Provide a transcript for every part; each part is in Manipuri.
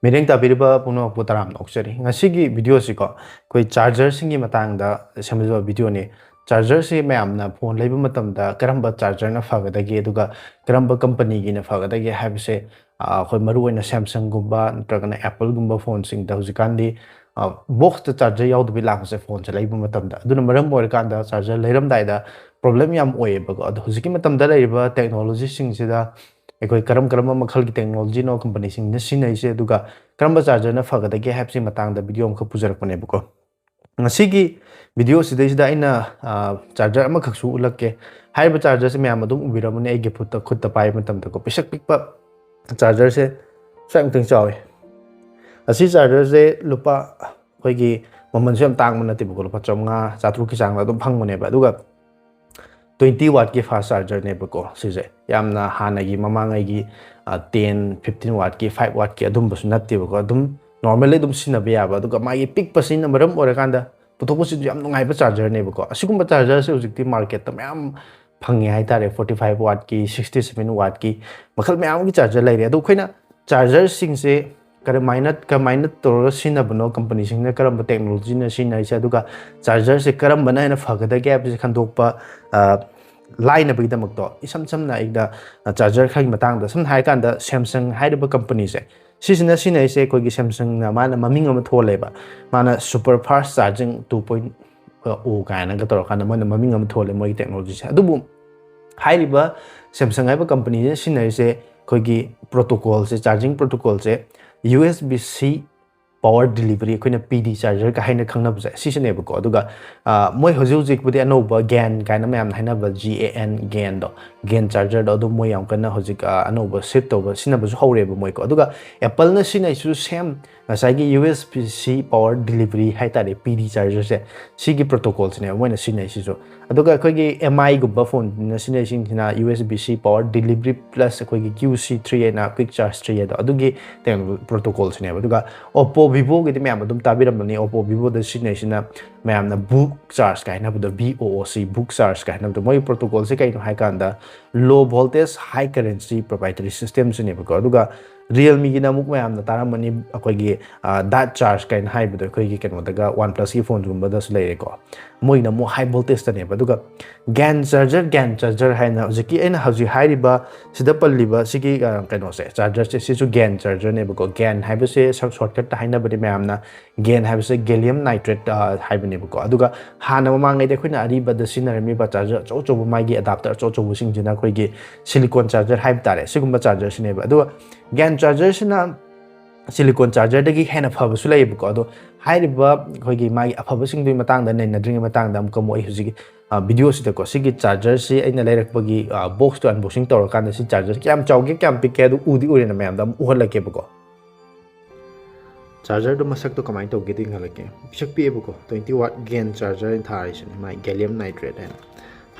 Mireng tabiriba puno putaram nokseri. Ngasigi video si ko koi charger singi matang da semjaba video ni charger si mayamna phone leiba matam da karamba charger na fagadagi aduga karamba company gi na fagadagi habse koi maru oina Samsung gumba natragana Apple gumba phone sing da hujikandi box da charger yaudbi lakse phone se leiba matam da aduna maram oir kanda charger leiram dai da problem yam oye bago adu hujiki matam da leiba technology sing sida ekoi karam makhal ki technology no company sing na sinai se duga karamba charger na fagadagi habse matang da video amkha pujarak pane buko ngasigi video sida aina charger amakhak su ulakke haiba charger se mayam adum ubiramune ai ge phutta khutta pai matam da ko pisak pikpa charger se sang ting chawe asi charger se lupa koi gi maman se am tang mana tibu ko lupa chamnga chatru ki chang la dum phang mane ba duga 20 watt ki fast charger ne bako sije yamna hanagi mamangai gi 10 15 watt ki 5 watt ki adum basu natte bako adum normally dum sina ba yaba duga magi pick pasin maram ora kanda puthok pasin yam ngai ba charger ne bako asigum ba charger se hujikti market ta mayam phangi hai tare 45 watt ki 67 watt ki makhal mayam gi charger lai re adu khoina charger sing se kamaina tor sina bano company sing na karam technology na sina isa duga charger se karam bana na phagada gap se Khandokpa Lainaba gi damakta isam na igda charger khagi matang da sam hai kan da Samsung haiba company se sisina sina ise koi gi Samsung na mana maming am tholeba mana super fast charging 2.0 kaina ga tor kan mana maming am thole moi technology se adubu haiba Samsung haiba company se sina ise koi gi protocol se charging protocol se USB-C power delivery koina PD charger ka haina khangna bza sisine ba ko aduga moi hojik budi anouba gan kaina mayam haina ba GAN gan do gan charger do adu moi yam kana hojik anouba set to ba sina ba hore ba moi ko aduga Apple na sina isu same ngasai gi USB-C power delivery hai tare PD charger se sigi protocol sine moi na sina isu aduga koi gi MI gu ba phone na sina sing na USB-C power delivery plus koi gi QC3 na quick charge 3 da adugi protocol sine aduga Oppo Vivo gi mayam adum tabiramani Oppo Vivo da sina sina mayam na book charge kaina bu da BOOC book charge kaina bu moi protocol se kaino hai kanda low voltage high currency proprietary system sine ba ko aduga Realme gi na muk mayam na taramani akoi gi that charge kaina hai bu da koi gi kano daga OnePlus gi phone gumba da sule ko moi na mo high voltage ta ne ba aduga gan charger hai na jiki aina haji hai riba sida palliba sigi kano se charger se sisu gan charger ne ba ko gan hai ba se shortcut ta hai na ba de mayam na gan hai ba se gallium nitrate hai ba ne ba ko aduga hana mamangai de khoina ari ba da sinarami ba charger cho mai gi adapter cho sing jina khoi gi silicon charger hai tare sigumba charger sine ba aduga gan charger sina silicon charger dagi hena phaba su lai ba ko ado hai riba khoi gi mai afaba sing dui matang da nei na dring matang da ko moi huji video sida ko sigi charger si aina lairak bagi box to unboxing tor kan si charger kyam chawge kyam pikke du udi ure na mayam da uhalake ba ko charger do masak to kamai to geding halake pisak pi ba ko 20 watt gain charger in thari sin mai gallium nitrate and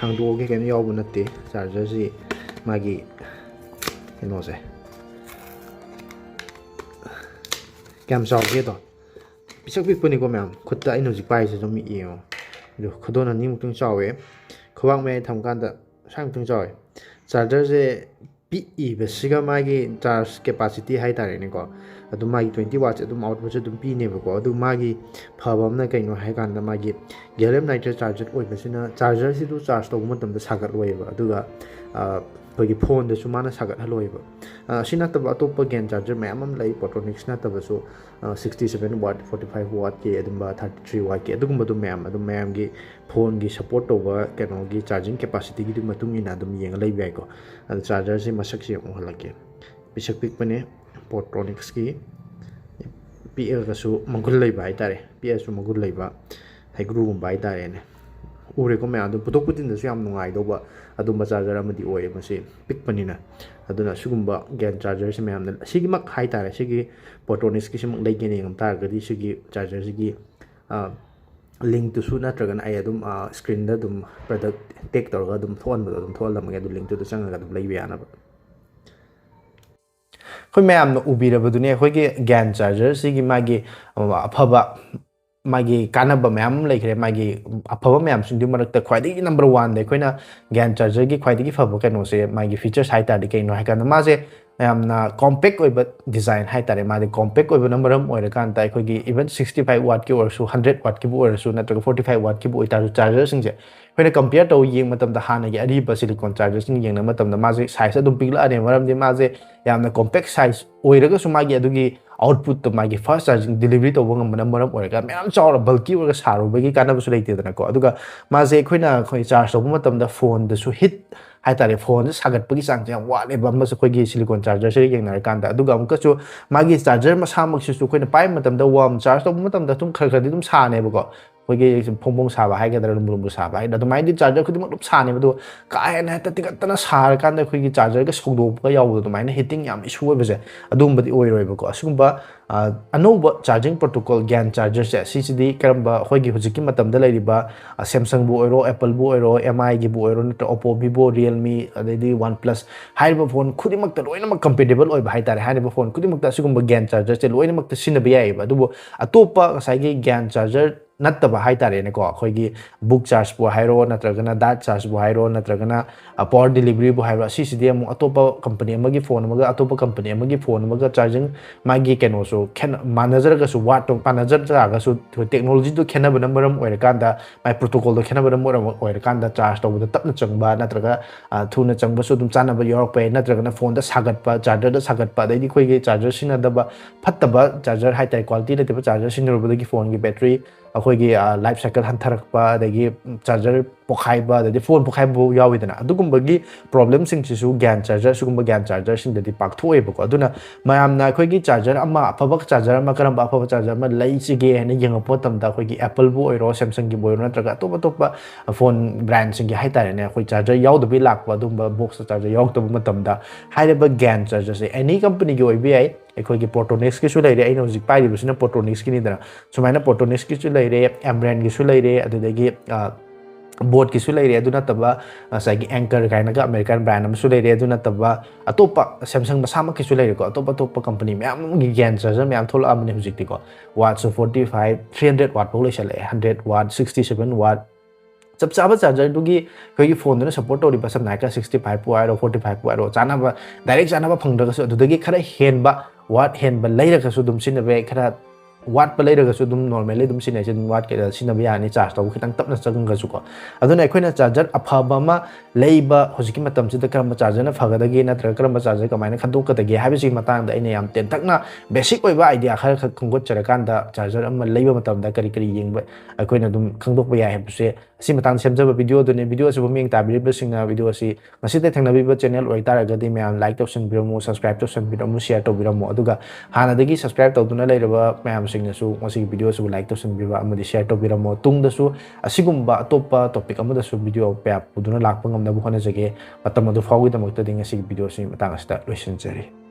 hangdo ge kem yaw bu natte charger si magi keno se kyam chawge to pisak pi puni ko mayam khutta ino ji pai se mi yo do khodona ni mutung chawe khawang me tham kan da sang tung chawe charger se pi e be siga magi charge capacity hai tare ni ko adu magi 20 watts adu output se dum pi ne ba ko adu magi phabam na kaino hai kan da magi gallium nitrate charger oi besina charger si du charge to matam da sagat loi ba adu ga kogi phone da sumana sagat haloi ba sina ta ba to gan charger mayam lai Potronix na ta ba so 67 watt 45 watt ke adumba 33 watt ke adugum du mayam gi phone gi support to ba kano gi charging capacity gi du matung ina dum yeng lai bai ko charger si masak si mo halake pisak pik pane Potronix ki PL ga su mangul lai bai tare PL su mangul lai ba hai gru gum bai tare ne ure ko me adu putok putin da su yam nungai do ba adum charger amadi oye masi pik panina aduna sugumba gan charger se me amna sigi mak hai tare sigi Potronix ki sim lai gen ngam tar ga di sigi charger sigi link to su na tragan ai adum screen da dum product take tor ga dum thon ba dum thol lam ga du link to chang ga dum lai bi ana ba khoi me amna ubira ba du ne khoi ge gan charger sigi magi afaba मागी कानबा मैम लेखरे मागी अफब मैम सिंदु मरक्ता ख्वाइदगी नंबर 1 दे कोइना गैन चार्जर की ख्वाइदगी फब कनो से मागी फीचर्स हाइ तादि कइनो हाइ कान माजे यामना कॉम्पैक्ट ओइबा डिजाइन हाइ तारे मादे कॉम्पैक्ट ओइबा नंबर हम ओइरा कान ता अखोगी इवन 65 वाट की ओरसु 100 वाट की ओरसु नत्रग 45 वाट की ओइतारु चार्जर सिंजे कोइना कंपेयर तो येंग मतम दा हाना की अरिबा सिलिकॉन चार्जर सिंग येंगना मतम दा माजे साइज अदुम पिगला अने मरम दे माजे यामना कॉम्पैक्ट साइज ओइरगा सु मागी अदुगी आउटपुट तो मागी फास्ट चार्जिंग डिलीवरी तो वंगम मरम ओइरगा मैम चावर बल्कि ओइरगा सारुबगी कानबसु लेइतेदना को अदुगा माजे खोइना खोइ चार्ज तो मतम दा फोन दसु हिट हाइ तारे फोन सागटपगी चांग याम वालेबा मसु खोइगी सिलिकॉन चार्जर से येंगनार कांदा अदुगा अमुकसु मागी चार्जर मसामक्सिसु खोइना पाइ मतम दा वार्म चार्ज तो मतम दा तुम खरखरदि तुम सानेबको खोइगी फोंबोंग साबा हाइगदर लुम्बुलुम्बु साबा हाइ अदुमाइदि चार्जर खुदिमक लुप सानेबा दो काहेना हेता तिगतना सार कांदा खोइगी चार्जर का सौदोपका यावदो दुमाइना हिटिंग याम issue ओइबसे अदुमबदि ओइरोइबको असुगुम्बा anouba charging protocol GAN charger se CCD karamba hoigi hujiki matam da lairiba Samsung bu oiro Apple bu oiro MI gi bu oiro natra Oppo Vivo Realme adedi OnePlus haiba phone खुदिमक ta loina mak compatible oiba hai tare haiba phone खुदिमक ta sigumba GAN charger se loina mak ta sinaba yaiba adubu atopa ngasai gi GAN charger नत्तबा हाइ तारे ने को अखोइगी बुक चार्ज बु हाइरो नत्रगना डाट चार्ज बु हाइरो नत्रगना पावर डिलीवरी बु हाइरो सीसीडी अमु अतोपा कंपनी अमगी फोन अमगा अतोपा कंपनी अमगी फोन अमगा चार्जिंग मागी केनोसो खेन मानजर गसु वाट तो मानजर जागसु टेक्नोलॉजी तो खेनब नंबरम ओइर कांदा माइ प्रोटोकॉल तो खेनब नंबर ओइर कांदा चार्ज तो तपना चंगबा नत्रगा थुना चंगबसु दुम चानब योरपे नत्रगना फोन दा सागतपा चार्जर दा सागतपा दैदि खोइगे चार्जर सिनदबा फत्तबा चार्जर हाइ ताइ क्वालिटी लेतेबा चार्जर सिनरबदगी फोन की बैटरी अखोइगी लाइफ साइकिल हंथरकपा अदगी चार्जर पोखाइबा अदगी फोन पोखाइबो याविदना अदुगुम्बगी प्रॉब्लम सिंगसिसु GAN चार्जर सुगुम्बा GAN चार्जर सिंगदि पाकथोएबको अदुना मयामना अखोइगी चार्जर अमा अफबक चार्जर अमा करम अफब चार्जर अमा लैसिगे हेने यंगपो तमदा अखोइगी एप्पल बो ओइरो Samsung की बोइरो नत्रगा अतोप फोन ब्रांड सिंगी हाइतारेने अखोइ चार्जर याउदबि लाकपा अदुम्बा बॉक्स चार्जर याउतब मतमदा हाइरेबा GAN चार्जर से एनी कंपनी की ओइबि आइ अखोइगी पोर्टोनिक्स की सु लैरे अइनो हुजिक पाइरिबसिना पोर्टोनिक्स की निदना सुमाइना पोर्टोनिक्स की सु लैरे एमब्रांड की सु लैरे अदुदगी बोट की सु लैरे अदु नतबा साइगी एंकर काइनागा अमेरिकन ब्रांड अमसु लैरे अदु नतबा अतोपा Samsung मसामा की सु लैरे को अतोपा कंपनी मैम गी GAN चार्जर मैम थोला अमने हुजिकति को वाट सु 45 300 वाट पो लैसले 100 वाट 67 वाट जब चाबा चार्जर दुगी कोई फोन दुना सपोर्ट तोरि बसम नाइका 65 पो आरो 45 पो आरो चानाबा डायरेक्ट चानाबा फंगदगसु अदुदगी खरा हेनबा वाट हेनबा लैरगसु दुम सिनबे खरा वाट पे लेरगसु दुम नॉर्मली दुम सिनाइसे वाट के सिनबा यानी चार्ज तौ खितंग तपना चगंगसु को अदुना अखोइना चार्जर अफबा मा लेइबा होजिकी मतम सिदा करम चार्जर ना फगदगी नत्र करम चार्जर कमाइना खंदोकदगी हाबिसि मतंग दा इने याम तेंतकना बेसिक ओइबा आइडिया खर खंगोत चरकांदा चार्जर अमा लेइबा मतम दा करी करी येंबा अखोइना दुम खंदोकबा याय हेबसे असि मतंग सेमजबा वीडियो दुने वीडियो से बुमिंग ताबिरिबा सिंगा वीडियो असि मसिदे थंगनबिबा चैनल ओइ तारगदि मैम लाइक तौसन बिरमु सब्सक्राइब तौसन बिरमु शेयर तो बिरमु अदुगा हानादगी सब्सक्राइब तौदुना लेरबा मैम सिंगसु मसि वीडियो सु लाइक तौसन बिबा अमदि शेयर तो बिरमु तुंगदसु असिगुम्बा अतोपा टॉपिक अमदसु वीडियो पे पुदुना Lakpa ngam na bu hona jage matam adu fawi da makta ding asi video सि मतंग असता लोइसन जरी।